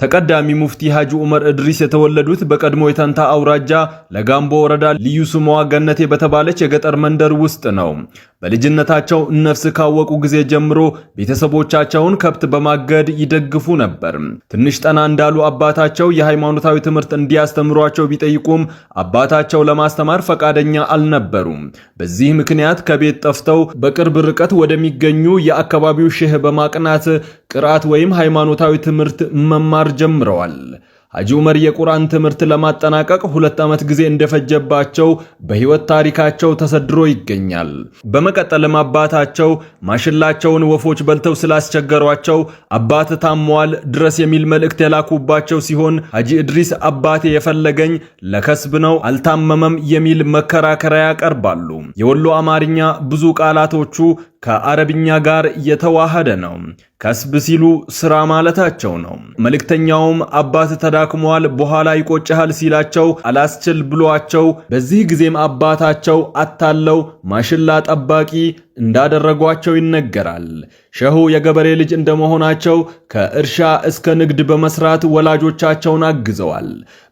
ተቀዳሚ ሙፍቲ ሐጂ ዑመር እድሪስ የተወለዱት በቀድሞ የተንታ አውራጃ ለጋምቦ ወረዳ ልዩ ስሟ ገነቴ በተባለች የገጠር መንደር ውስጥ ነው። በልጅነታቸው ነፍስ ካወቁ ጊዜ ጀምሮ ቤተሰቦቻቸውን ከብት በማገድ ይደግፉ ነበር። ትንሽ ጠና እንዳሉ አባታቸው የሃይማኖታዊ ትምህርት እንዲያስተምሯቸው ቢጠይቁም አባታቸው ለማስተማር ፈቃደኛ አልነበሩም። በዚህ ምክንያት ከቤት ጠፍተው በቅርብ ርቀት ወደሚገኙ የአካባቢው ሼህ በማቅናት ቅርአት ወይም ሃይማኖታዊ ትምህርት መማር ጀምረዋል። ሐጂ ዑመር የቁርአን ትምህርት ለማጠናቀቅ 2 ዓመት ጊዜ እንደፈጀባቸው በህይወት ታሪካቸው ተሰድሮ ይገኛል። በመቀጠልም አባታቸው ማሽላቸውን ወፎች በልተው ስላስቸገሯቸው አባት ታሟል ድረስ የሚል መልእክት የላኩባቸው ሲሆን ሐጂ እድሪስ አባቴ የፈለገኝ ለከስብ ነው አልታመመም የሚል መከራከሪያ ያቀርባሉ። የወሎ አማርኛ ብዙ ቃላቶቹ ከአረብኛ ጋር የተዋሃደ ነው። ከስብ ሲሉ ስራ ማለታቸው ነው። መልእክተኛውም አባት ተዳክሟል በኋላ ይቆጨሃል ሲላቸው አላስችል ብሏቸው በዚህ ጊዜም አባታቸው አታለው ማሽላ ጠባቂ እንዳደረጓቸው ይነገራል። ሸሁ የገበሬ ልጅ እንደመሆናቸው ከእርሻ እስከ ንግድ በመስራት ወላጆቻቸውን አግዘዋል።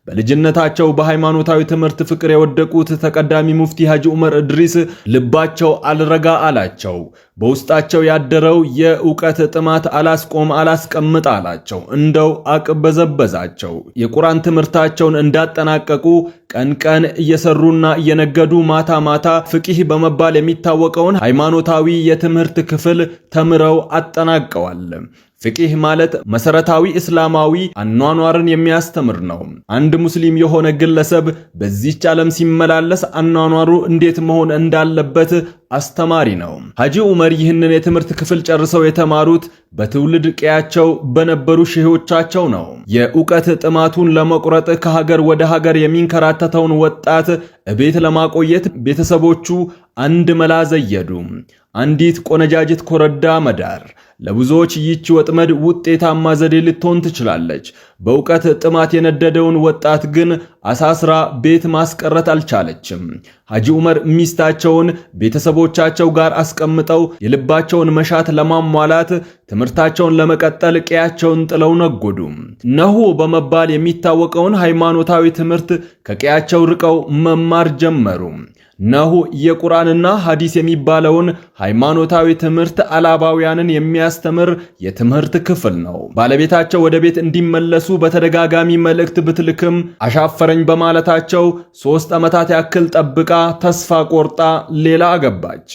በልጅነታቸው በሃይማኖታዊ ትምህርት ፍቅር የወደቁት ተቀዳሚ ሙፍቲ ሐጂ ዑመር እድሪስ ልባቸው አልረጋ አላቸው። በውስጣቸው ያደረው የእውቀት ጥማት አላስቆም አላስቀምጥ አላቸው። እንደው አቅበዘበዛቸው። የቁርአን ትምህርታቸውን እንዳጠናቀቁ ቀን ቀን እየሰሩና እየነገዱ ማታ ማታ ፍቂህ በመባል የሚታወቀውን ሃይማኖታዊ የትምህርት ክፍል ተምረው አጠናቀዋል። ፍቂህ ማለት መሰረታዊ እስላማዊ አኗኗርን የሚያስተምር ነው። አንድ ሙስሊም የሆነ ግለሰብ በዚህች ዓለም ሲመላለስ አኗኗሩ እንዴት መሆን እንዳለበት አስተማሪ ነው። ሐጂ ዑመር ይህንን የትምህርት ክፍል ጨርሰው የተማሩት በትውልድ ቀያቸው በነበሩ ሼሆቻቸው ነው። የእውቀት ጥማቱን ለመቁረጥ ከሀገር ወደ ሀገር የሚንከራተተውን ወጣት እቤት ለማቆየት ቤተሰቦቹ አንድ መላ ዘየዱ። አንዲት ቆነጃጅት ኮረዳ መዳር። ለብዙዎች ይህች ወጥመድ ውጤታማ ዘዴ ልትሆን ትችላለች። በእውቀት ጥማት የነደደውን ወጣት ግን አሳስራ ቤት ማስቀረት አልቻለችም። ሐጂ ዑመር ሚስታቸውን ቤተሰቦቻቸው ጋር አስቀምጠው የልባቸውን መሻት ለማሟላት ትምህርታቸውን ለመቀጠል ቀያቸውን ጥለው ነጎዱ። ነሁ በመባል የሚታወቀውን ሃይማኖታዊ ትምህርት ከቀያቸው ርቀው መማር ጀመሩ። ነሁ የቁርአንና ሐዲስ የሚባለውን ሃይማኖታዊ ትምህርት አላባውያንን የሚያስተምር የትምህርት ክፍል ነው። ባለቤታቸው ወደ ቤት እንዲመለሱ በተደጋጋሚ መልእክት ብትልክም አሻፈረኝ በማለታቸው 3 ዓመታት ያክል ጠብቃ ተስፋ ቆርጣ ሌላ አገባች።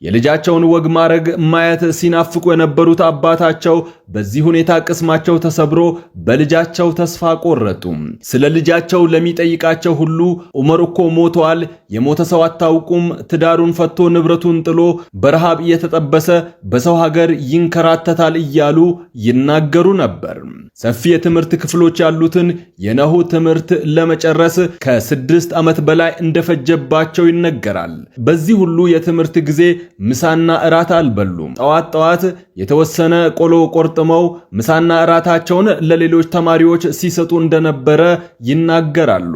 የልጃቸውን ወግ ማረግ ማየት ሲናፍቁ የነበሩት አባታቸው በዚህ ሁኔታ ቅስማቸው ተሰብሮ በልጃቸው ተስፋ ቆረጡ። ስለ ልጃቸው ለሚጠይቃቸው ሁሉ ዑመር እኮ ሞቷል፣ የሞተ ሰው አታውቁም፣ ትዳሩን ፈቶ ንብረቱን ጥሎ በረሃብ እየተጠበሰ በሰው ሀገር ይንከራተታል እያሉ ይናገሩ ነበር። ሰፊ የትምህርት ክፍሎች ያሉትን የነሁ ትምህርት ለመጨረስ ከ6 ዓመት በላይ እንደፈጀባቸው ይነገራል። በዚህ ሁሉ የትምህርት ጊዜ ምሳና እራት አልበሉም። ጠዋት የተወሰነ ቆሎ ቆርጥመው ምሳና እራታቸውን ለሌሎች ተማሪዎች ሲሰጡ እንደነበረ ይናገራሉ።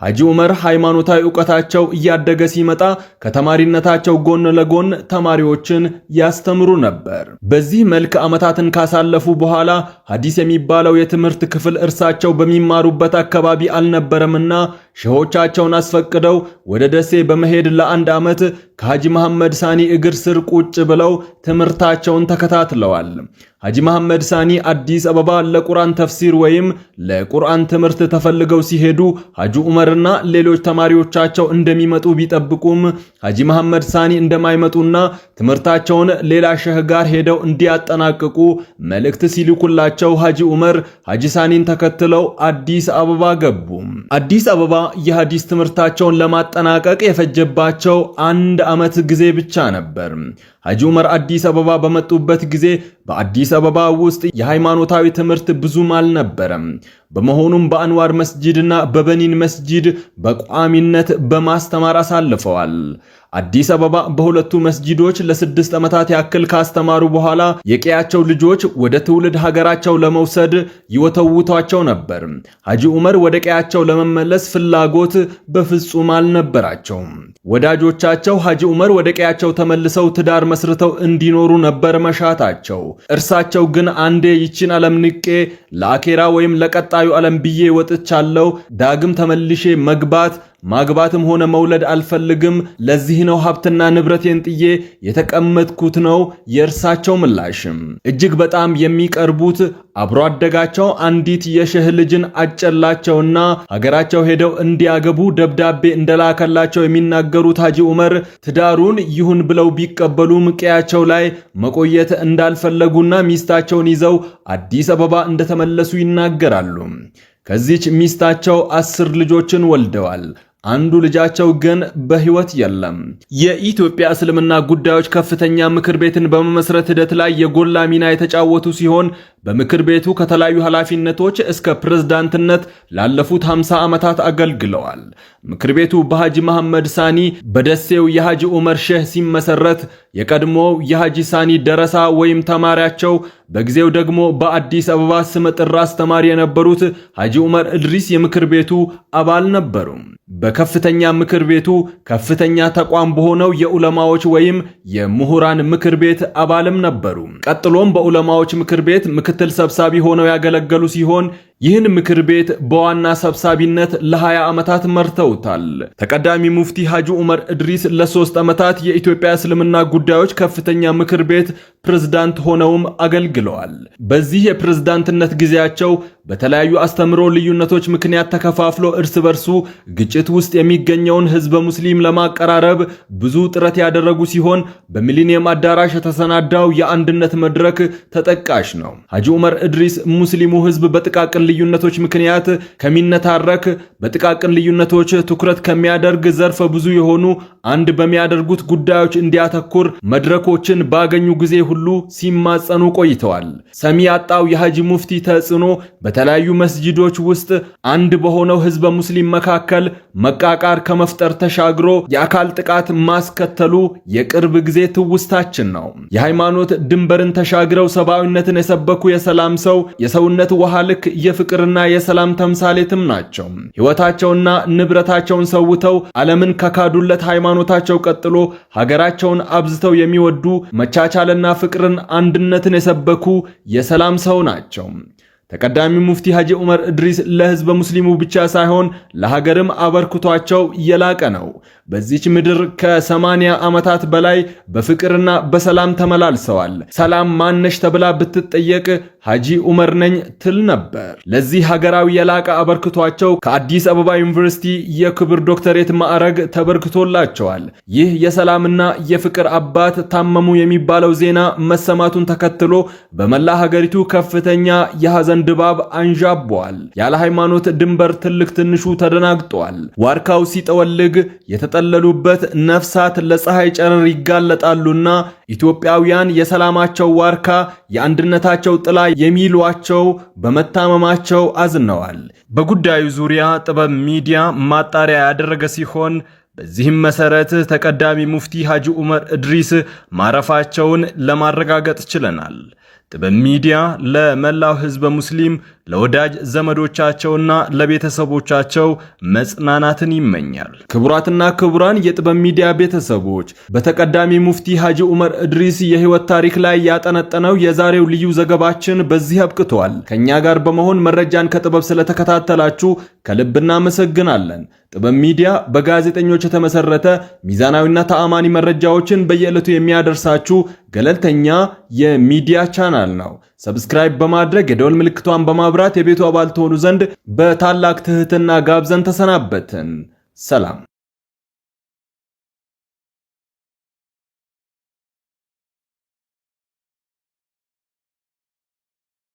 ሐጂ ዑመር ሃይማኖታዊ ዕውቀታቸው እያደገ ሲመጣ ከተማሪነታቸው ጎን ለጎን ተማሪዎችን ያስተምሩ ነበር። በዚህ መልክ ዓመታትን ካሳለፉ በኋላ ሐዲስ የሚባለው የትምህርት ክፍል እርሳቸው በሚማሩበት አካባቢ አልነበረምና ሼሆቻቸውን አስፈቅደው ወደ ደሴ በመሄድ ለ1 ዓመት ከሐጂ መሐመድ ሳኒ እግር ስር ቁጭ ብለው ትምህርታቸውን ተከታትለዋል። ሐጂ መሐመድ ሳኒ አዲስ አበባ ለቁርአን ተፍሲር ወይም ለቁርአን ትምህርት ተፈልገው ሲሄዱ ሐጂ ዑመርና ሌሎች ተማሪዎቻቸው እንደሚመጡ ቢጠብቁም ሐጂ መሐመድ ሳኒ እንደማይመጡና ትምህርታቸውን ሌላ ሼህ ጋር ሄደው እንዲያጠናቅቁ መልእክት ሲልኩላቸው ሐጂ ዑመር ሐጂ ሳኒን ተከትለው አዲስ አበባ ገቡ። አዲስ አበባ የሐዲስ ትምህርታቸውን ለማጠናቀቅ የፈጀባቸው 1 ዓመት ጊዜ ብቻ ነበር። ሐጂ ዑመር አዲስ አበባ በመጡበት ጊዜ በአዲስ አበባ ውስጥ የሃይማኖታዊ ትምህርት ብዙም አልነበረም። በመሆኑም በአንዋር መስጂድና በበኒን መስጂድ በቋሚነት በማስተማር አሳልፈዋል። አዲስ አበባ በሁለቱ መስጂዶች ለ6 ዓመታት ያክል ካስተማሩ በኋላ የቀያቸው ልጆች ወደ ትውልድ ሀገራቸው ለመውሰድ ይወተውቷቸው ነበር። ሐጂ ዑመር ወደ ቀያቸው ለመመለስ ፍላጎት በፍጹም አልነበራቸውም። ወዳጆቻቸው ሐጂ ዑመር ወደ ቀያቸው ተመልሰው ትዳር መስርተው እንዲኖሩ ነበር መሻታቸው። እርሳቸው ግን አንዴ ይችን ዓለም ንቄ ለአኬራ ወይም ለቀጣዩ ዓለም ብዬ ወጥቻለሁ፣ ዳግም ተመልሼ ማግባትም ሆነ መውለድ አልፈልግም፣ ለዚህ ነው ሀብትና ንብረቴን ጥዬ የተቀመጥኩት ነው የእርሳቸው ምላሽም። እጅግ በጣም የሚቀርቡት አብሮ አደጋቸው አንዲት የሸህ ልጅን አጨላቸውና ሀገራቸው ሄደው እንዲያገቡ ደብዳቤ እንደላከላቸው የሚናገሩት ሐጂ ዑመር ትዳሩን ይሁን ብለው ቢቀበሉም ቀያቸው ላይ መቆየት እንዳልፈለጉና ሚስታቸውን ይዘው አዲስ አበባ እንደተመለሱ ይናገራሉ። ከዚች ሚስታቸው 10 ልጆችን ወልደዋል። አንዱ ልጃቸው ግን በህይወት የለም። የኢትዮጵያ እስልምና ጉዳዮች ከፍተኛ ምክር ቤትን በመመስረት ሂደት ላይ የጎላ ሚና የተጫወቱ ሲሆን በምክር ቤቱ ከተለያዩ ኃላፊነቶች እስከ ፕሬዝዳንትነት ላለፉት 50 ዓመታት አገልግለዋል። ምክር ቤቱ በሐጂ መሐመድ ሳኒ በደሴው የሐጂ ዑመር ሼህ ሲመሰረት የቀድሞው የሐጂ ሳኒ ደረሳ ወይም ተማሪያቸው በጊዜው ደግሞ በአዲስ አበባ ስመጥር አስተማሪ የነበሩት ሐጂ ዑመር እድሪስ የምክር ቤቱ አባል ነበሩ። በከፍተኛ ምክር ቤቱ ከፍተኛ ተቋም በሆነው የዑለማዎች ወይም የምሁራን ምክር ቤት አባልም ነበሩ። ቀጥሎም በዑለማዎች ምክር ቤት ምክትል ሰብሳቢ ሆነው ያገለገሉ ሲሆን ይህን ምክር ቤት በዋና ሰብሳቢነት ለ20 ዓመታት መርተውታል። ተቀዳሚ ሙፍቲ ሐጂ ዑመር እድሪስ ለ3 ዓመታት የኢትዮጵያ እስልምና ጉዳዮች ከፍተኛ ምክር ቤት ፕሬዝዳንት ሆነውም አገልግለዋል። በዚህ የፕሬዝዳንትነት ጊዜያቸው በተለያዩ አስተምሮ ልዩነቶች ምክንያት ተከፋፍሎ እርስ በርሱ ግጭት ውስጥ የሚገኘውን ህዝበ ሙስሊም ለማቀራረብ ብዙ ጥረት ያደረጉ ሲሆን በሚሊኒየም አዳራሽ የተሰናዳው የአንድነት መድረክ ተጠቃሽ ነው። ሐጂ ዑመር እድሪስ ሙስሊሙ ህዝብ በጥቃቅን ልዩነቶች ምክንያት ከሚነታረክ በጥቃቅን ልዩነቶች ትኩረት ከሚያደርግ ዘርፈ ብዙ የሆኑ አንድ በሚያደርጉት ጉዳዮች እንዲያተኩር መድረኮችን ባገኙ ጊዜ ሁሉ ሲማጸኑ ቆይተዋል። ሰሚ ያጣው የሐጂ ሙፍቲ ተጽዕኖ በተለያዩ መስጂዶች ውስጥ አንድ በሆነው ህዝበ ሙስሊም መካከል መቃቃር ከመፍጠር ተሻግሮ የአካል ጥቃት ማስከተሉ የቅርብ ጊዜ ትውስታችን ነው። የሃይማኖት ድንበርን ተሻግረው ሰብአዊነትን የሰበኩ የሰላም ሰው፣ የሰውነት ውሃ ልክ የፍቅርና የሰላም ተምሳሌትም ናቸው። ሕይወታቸውና ንብረታቸውን ሰውተው ዓለምን ከካዱለት ሃይማኖታቸው ቀጥሎ ሀገራቸውን አብዝተው የሚወዱ መቻቻልና ፍቅርን፣ አንድነትን የሰበኩ የሰላም ሰው ናቸው። ተቀዳሚ ሙፍቲ ሐጂ ዑመር እድሪስ ለህዝበ ሙስሊሙ ብቻ ሳይሆን ለሀገርም አበርክቷቸው የላቀ ነው። በዚች ምድር ከ80 ዓመታት በላይ በፍቅርና በሰላም ተመላልሰዋል። ሰላም ማነሽ ተብላ ብትጠየቅ ሐጂ ዑመር ነኝ ትል ነበር። ለዚህ ሀገራዊ የላቀ አበርክቷቸው ከአዲስ አበባ ዩኒቨርሲቲ የክብር ዶክተሬት ማዕረግ ተበርክቶላቸዋል። ይህ የሰላምና የፍቅር አባት ታመሙ የሚባለው ዜና መሰማቱን ተከትሎ በመላ ሀገሪቱ ከፍተኛ የሐዘን ድባብ አንዣቧል። ያለ ሃይማኖት ድንበር ትልቅ ትንሹ ተደናግጧል። ዋርካው ሲጠወልግ የተጠለሉበት ነፍሳት ለፀሐይ ጨረር ይጋለጣሉና ኢትዮጵያውያን የሰላማቸው ዋርካ የአንድነታቸው ጥላ የሚሏቸው በመታመማቸው አዝነዋል። በጉዳዩ ዙሪያ ጥበብ ሚዲያ ማጣሪያ ያደረገ ሲሆን በዚህም መሰረት ተቀዳሚ ሙፍቲ ሐጂ ዑመር እድሪስ ማረፋቸውን ለማረጋገጥ ችለናል። ጥበብ ሚዲያ ለመላው ህዝበ ሙስሊም ለወዳጅ ዘመዶቻቸውና ለቤተሰቦቻቸው መጽናናትን ይመኛል። ክቡራትና ክቡራን የጥበብ ሚዲያ ቤተሰቦች በተቀዳሚ ሙፍቲ ሐጂ ዑመር እድሪስ የህይወት ታሪክ ላይ ያጠነጠነው የዛሬው ልዩ ዘገባችን በዚህ አብቅቷል። ከኛ ጋር በመሆን መረጃን ከጥበብ ስለተከታተላችሁ ከልብ እናመሰግናለን። ጥበብ ሚዲያ በጋዜጠኞች የተመሰረተ ሚዛናዊና ተአማኒ መረጃዎችን በየዕለቱ የሚያደርሳችሁ ገለልተኛ የሚዲያ ቻናል ነው። ሰብስክራይብ በማድረግ የደወል ምልክቷን በማብራት የቤቱ አባል ትሆኑ ዘንድ በታላቅ ትህትና ጋብዘን ተሰናበትን። ሰላም።